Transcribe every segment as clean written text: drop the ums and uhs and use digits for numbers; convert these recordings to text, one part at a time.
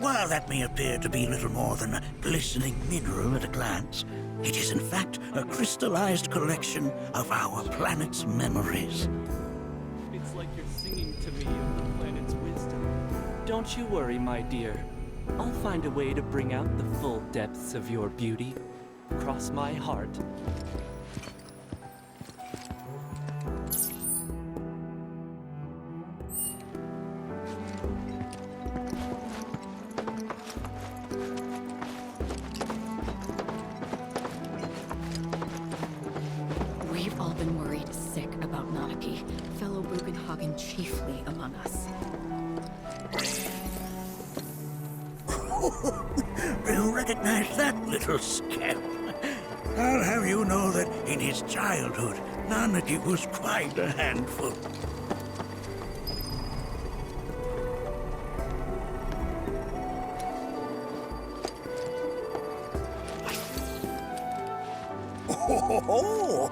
While that may appear to be little more than a glistening mineral at a glance, it is in fact a crystallized collection of our planet's memories. It's like you're singing to me of the planet's wisdom. Don't you worry, my dear. I'll find a way to bring out the full depths of your beauty. Cross my heart. We've all been worried sick about Nanaki, fellow Bugenhagen chiefly among us. Do you recognize that little scamp? I'll have you know that in his childhood, Nanaki was quite a handful. Oh!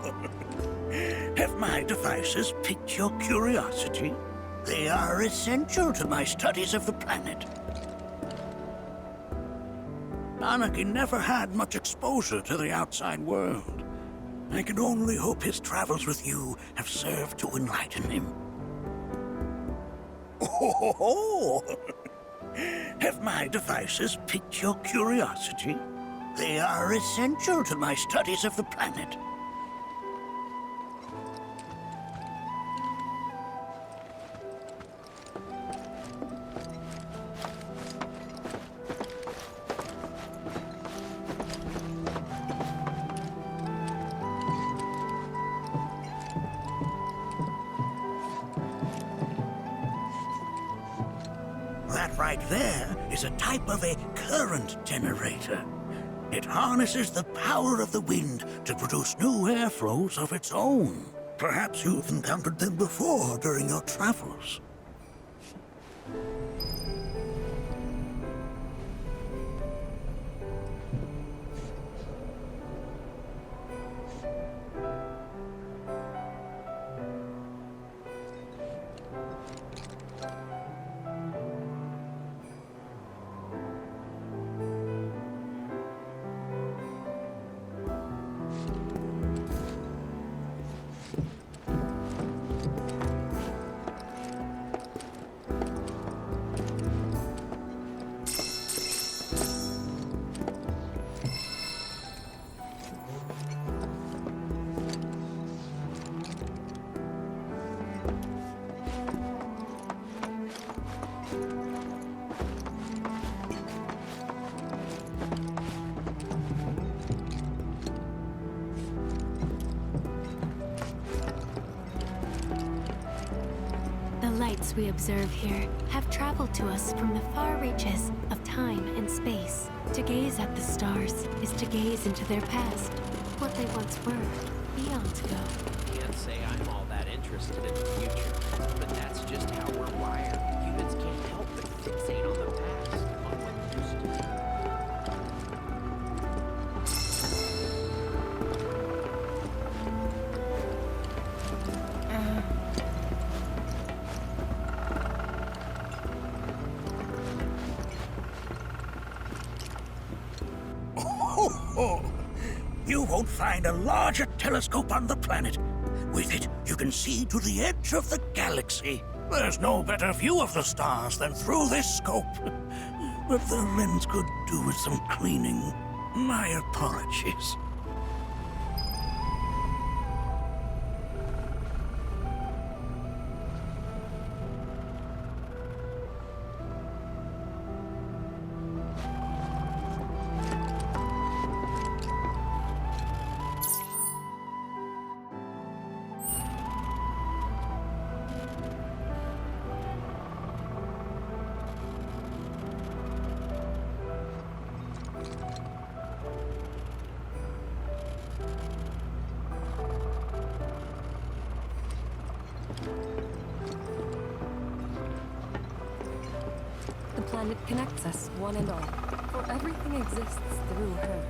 Have my devices piqued your curiosity? They are essential to my studies of the planet. Nanaki never had much exposure to the outside world. I can only hope his travels with you have served to enlighten him. Oh! Have my devices piqued your curiosity? They are essential to my studies of the planet. That right there is a type of a current generator. It harnesses the power of the wind to produce new airflows of its own. Perhaps you've encountered them before during your travels. The lights we observe here have traveled to us from the far reaches of time and space. To gaze at the stars is to gaze into their past, what they once were, eons ago. Can't say I'm all that interested in the future, but that's just how we're wired. Humans can't help but fixate on the past, on what used to be. Oh, you won't find a larger telescope on the planet. With it, you can see to the edge of the galaxy. There's no better view of the stars than through this scope. But the lens could do with some cleaning. My apologies. The planet connects us, one and all, for everything exists through her.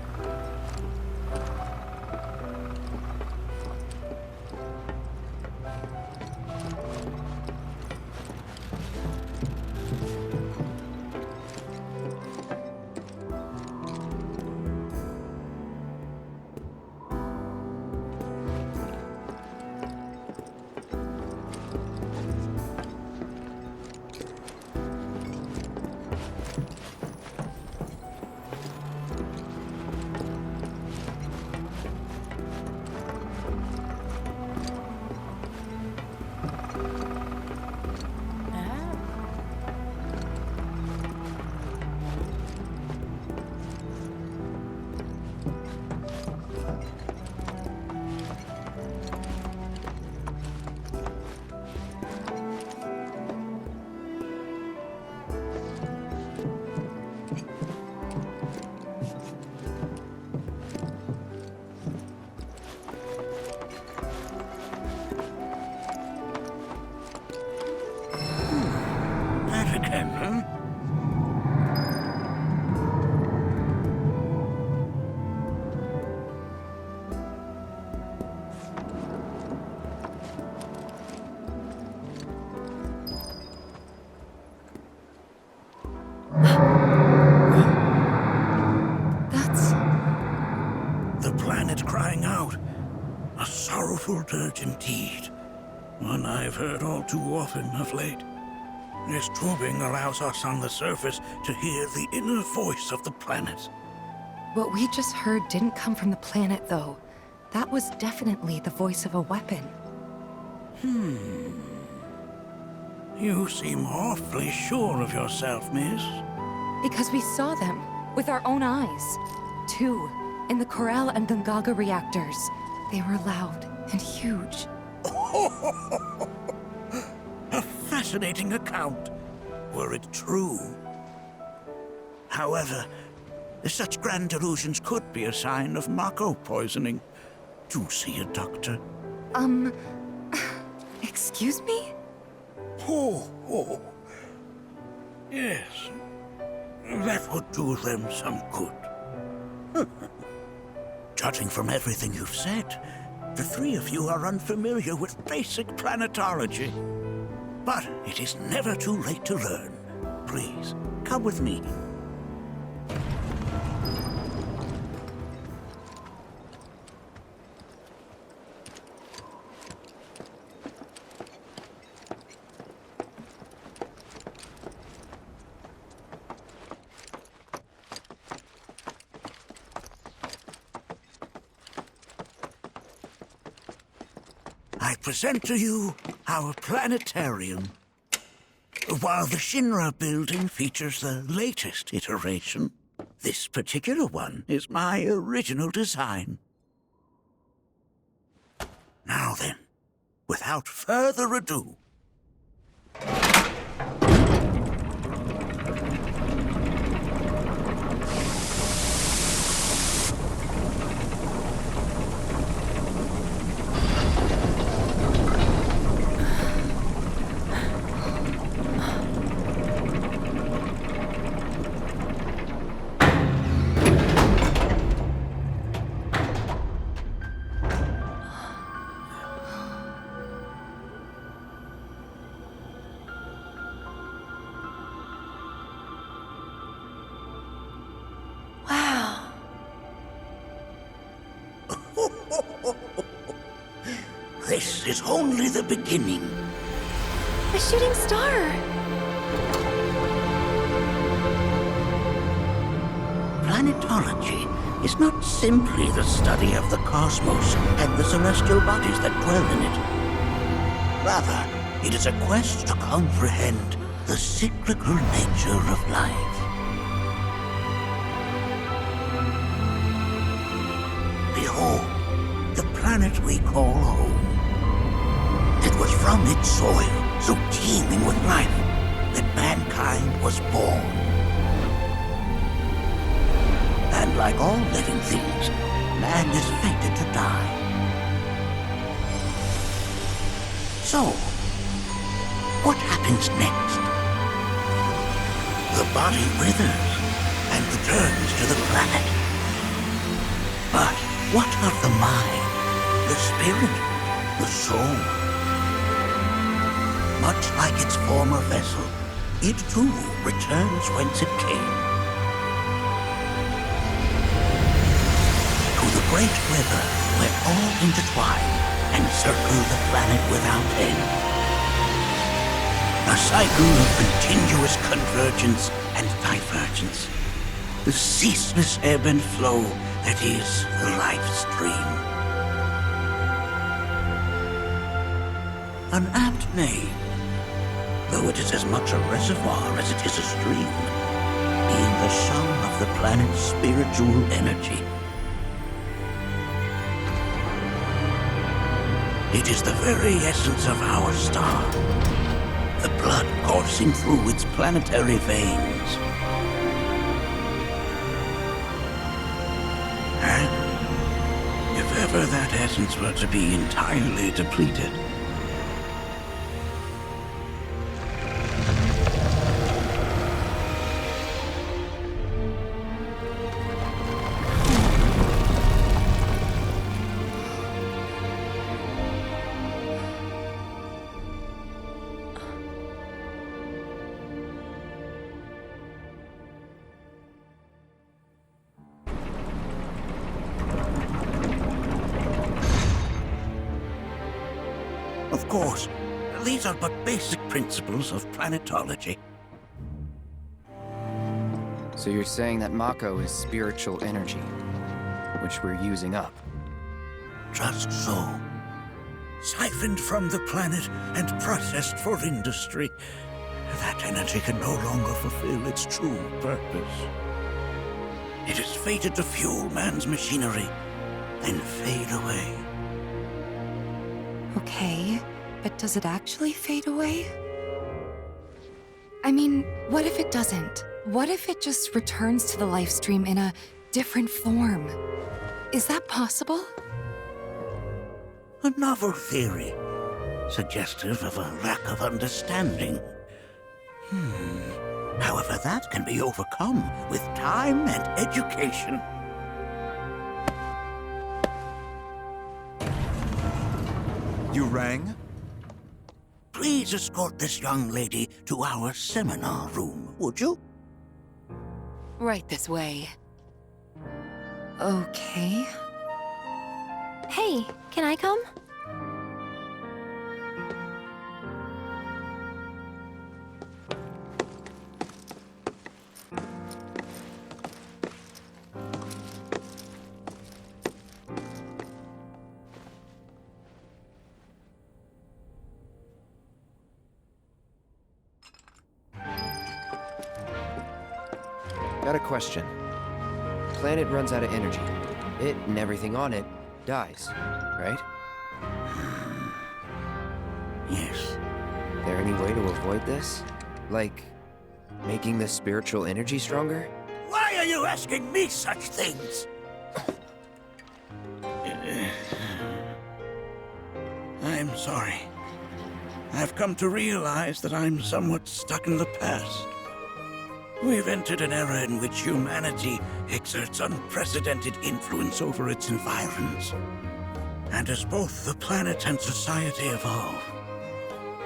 beautiful dirge indeed. One I've heard all too often of late. This tubing allows us on the surface to hear the inner voice of the planet. What we just heard didn't come from the planet, though. That was definitely the voice of a weapon. You seem awfully sure of yourself, miss. Because we saw them with our own eyes. Two, in the Corel and Gungaga reactors. They were loud and huge. A fascinating account, were it true. However, such grand delusions could be a sign of Mako poisoning. Do see a doctor. Excuse me? Oh. Yes. That would do them some good. Judging from everything you've said, the three of you are unfamiliar with basic planetology. But it is never too late to learn. Please, come with me. I present to you our planetarium. While the Shinra building features the latest iteration, this particular one is my original design. Now then, without further ado, this is only the beginning. A shooting star! Planetology is not simply the study of the cosmos and the celestial bodies that dwell in it. Rather, it is a quest to comprehend the cyclical nature of life. Behold, the planet we call home. It was from its soil, so teeming with life, that mankind was born. And like all living things, man is fated to die. So, what happens next? The body withers and returns to the planet. But what of the mind, the spirit, the soul? Much like its former vessel, it too returns whence it came. To the great river where all intertwine and circle the planet without end. A cycle of continuous convergence and divergence. The ceaseless ebb and flow that is the life stream. An apt name, though it is as much a reservoir as it is a stream, being the sum of the planet's spiritual energy. It is the very essence of our star, the blood coursing through its planetary veins. And if ever that essence were to be entirely depleted, Of course, these are but basic principles of planetology. So you're saying that Mako is spiritual energy, which we're using up? Just so. Siphoned from the planet and processed for industry, that energy can no longer fulfill its true purpose. It is fated to fuel man's machinery, then fade away. Okay, but does it actually fade away? I mean, what if it doesn't? What if it just returns to the life stream in a different form? Is that possible? A novel theory, suggestive of a lack of understanding. However, that can be overcome with time and education. You rang? Please escort this young lady to our seminar room, would you? Right this way. Okay. Hey, can I come? Got a question. Planet runs out of energy. It and everything on it dies, right? Yes. There any way to avoid this? Like, making the spiritual energy stronger? Why are you asking me such things? I'm sorry. I've come to realize that I'm somewhat stuck in the past. We've entered an era in which humanity exerts unprecedented influence over its environs. And as both the planet and society evolve,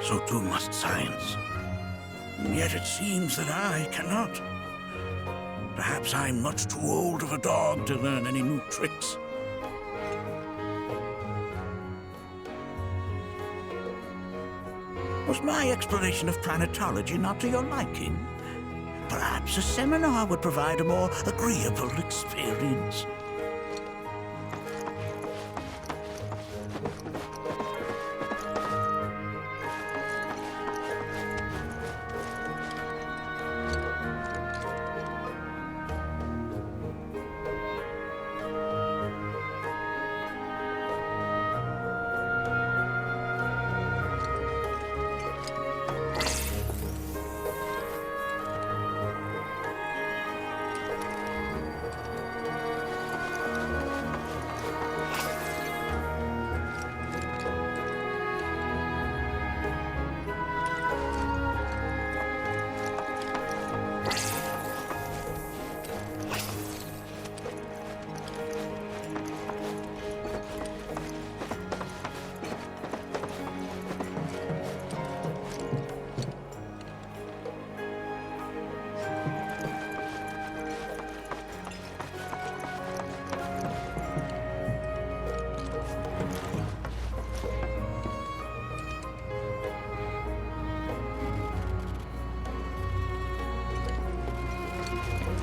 so too must science. Yet it seems that I cannot. Perhaps I'm much too old of a dog to learn any new tricks. Was my exploration of planetology not to your liking? Perhaps a seminar would provide a more agreeable experience.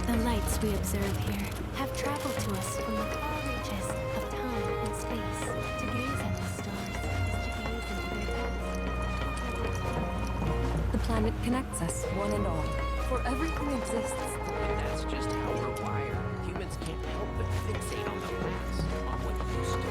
The lights we observe here have traveled to us from the far reaches of time and space. To gaze at the stars is to gaze into their past. The planet connects us, one and all, for everything exists. And that's just how we're wired. Humans can't help but fixate on the past, on what used to be.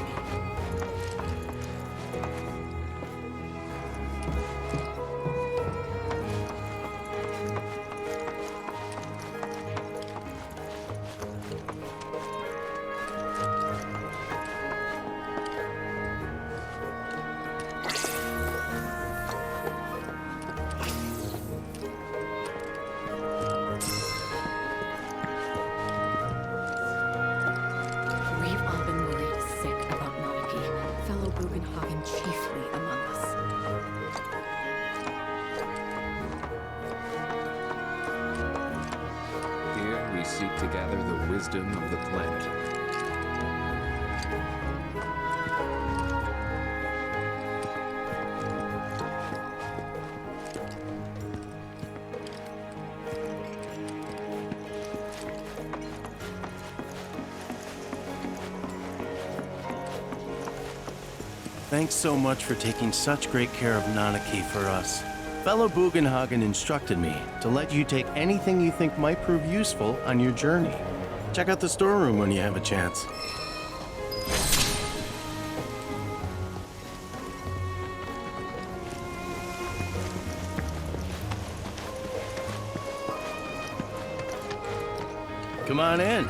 We've all been worried sick about monarchy, fellow Bugenhagen chiefly among us. Here we seek to gather the wisdom of the planet. Thanks so much for taking such great care of Nanaki for us. Fellow Bugenhagen instructed me to let you take anything you think might prove useful on your journey. Check out the storeroom when you have a chance. Come on in.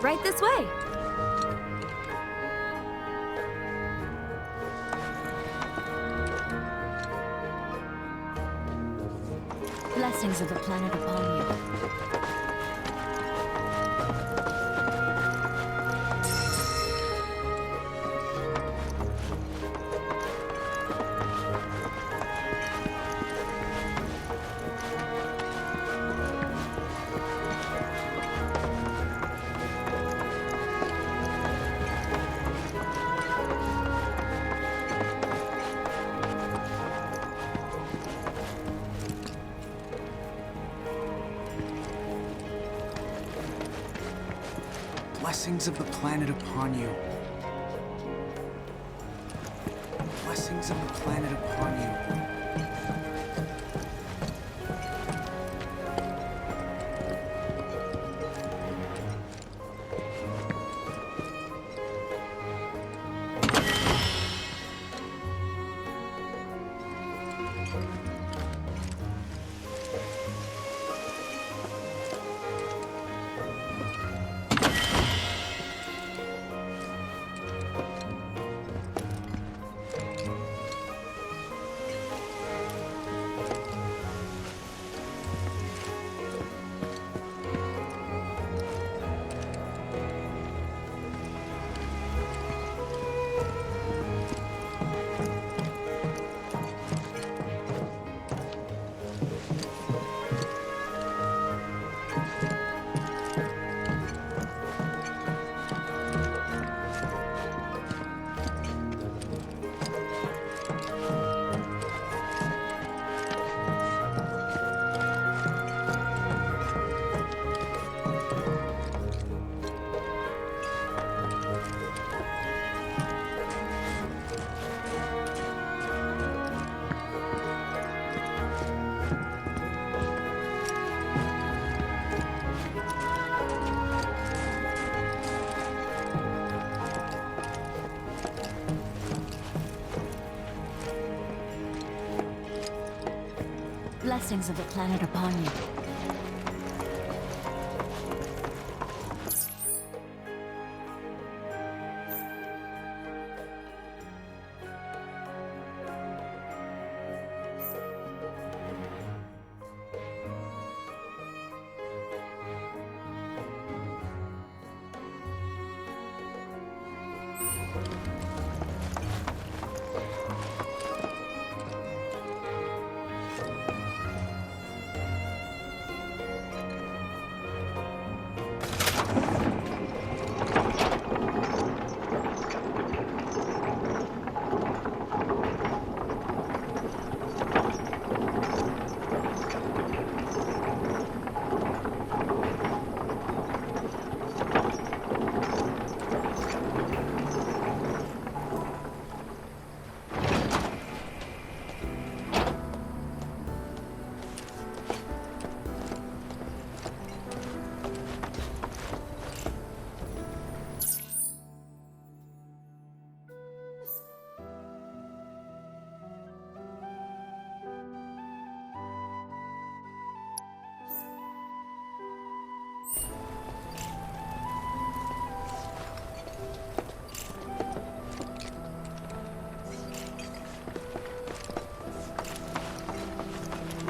Right this way. Blessings of the planet upon you. Blessings of the planet upon you. Blessings of the planet upon you. Blessings of the planet upon you.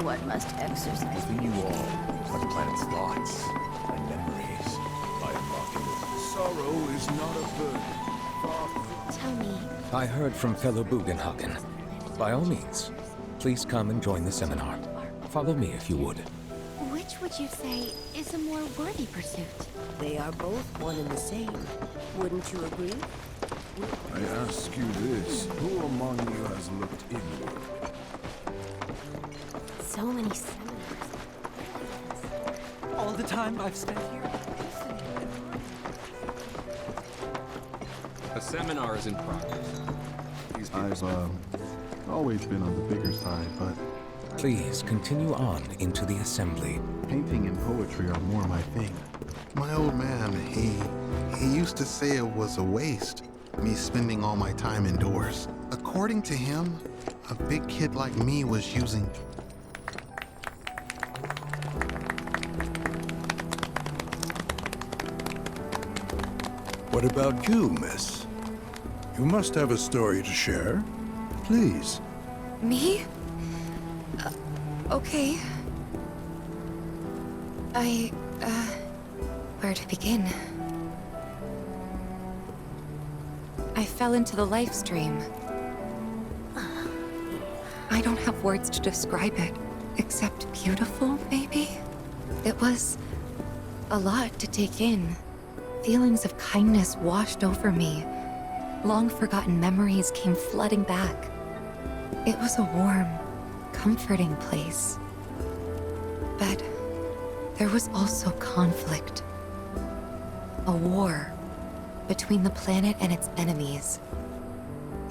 One must exercise. For you all, are the planet's thoughts and memories. I am not sorrow is not a burden. Tell me, I heard from fellow Bugenhagen. By all means, please come and join the seminar. Follow me if you would. Which would you say is a more worthy pursuit? they are both one and the same. Wouldn't you agree? I ask you this, who among you has looked inward? So many seminars. All the time I've spent here. A seminar is in progress. I've always been on the bigger side, but Please continue on into the assembly. painting and poetry are more my thing. My old man, he used to say it was a waste, me spending all my time indoors. According to him, a big kid like me was using... What about you, miss? You must have a story to share. Please. Me? Okay. Where to begin? I fell into the life stream. I don't have words to describe it, except beautiful, maybe? It was a lot to take in. Feelings of kindness washed over me. Long-forgotten memories came flooding back. It was a warm, comforting place. But there was also conflict. A war between the planet and its enemies.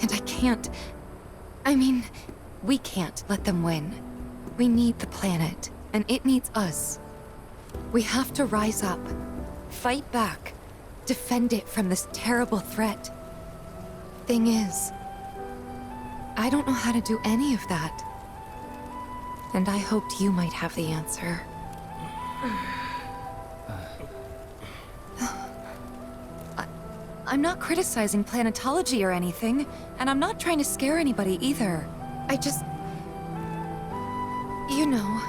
And we can't let them win. We need the planet, and it needs us. We have to rise up, fight back, defend it from this terrible threat. Thing is, I don't know how to do any of that. And I hoped you might have the answer. I'm not criticizing planetology or anything, and I'm not trying to scare anybody either. I just... You know...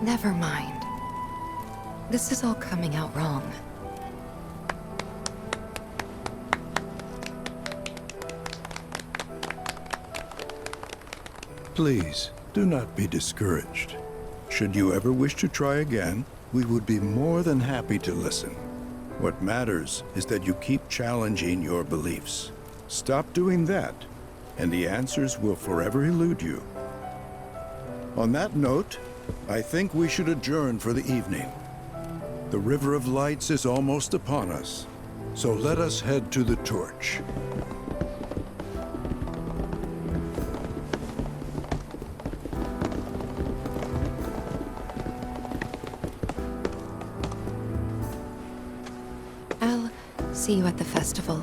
Never mind. This is all coming out wrong. Please, do not be discouraged. Should you ever wish to try again, we would be more than happy to listen. What matters is that you keep challenging your beliefs. Stop doing that, and the answers will forever elude you. On that note, I think we should adjourn for the evening. The River of Lights is almost upon us, so let us head to the torch. I'll see you at the festival.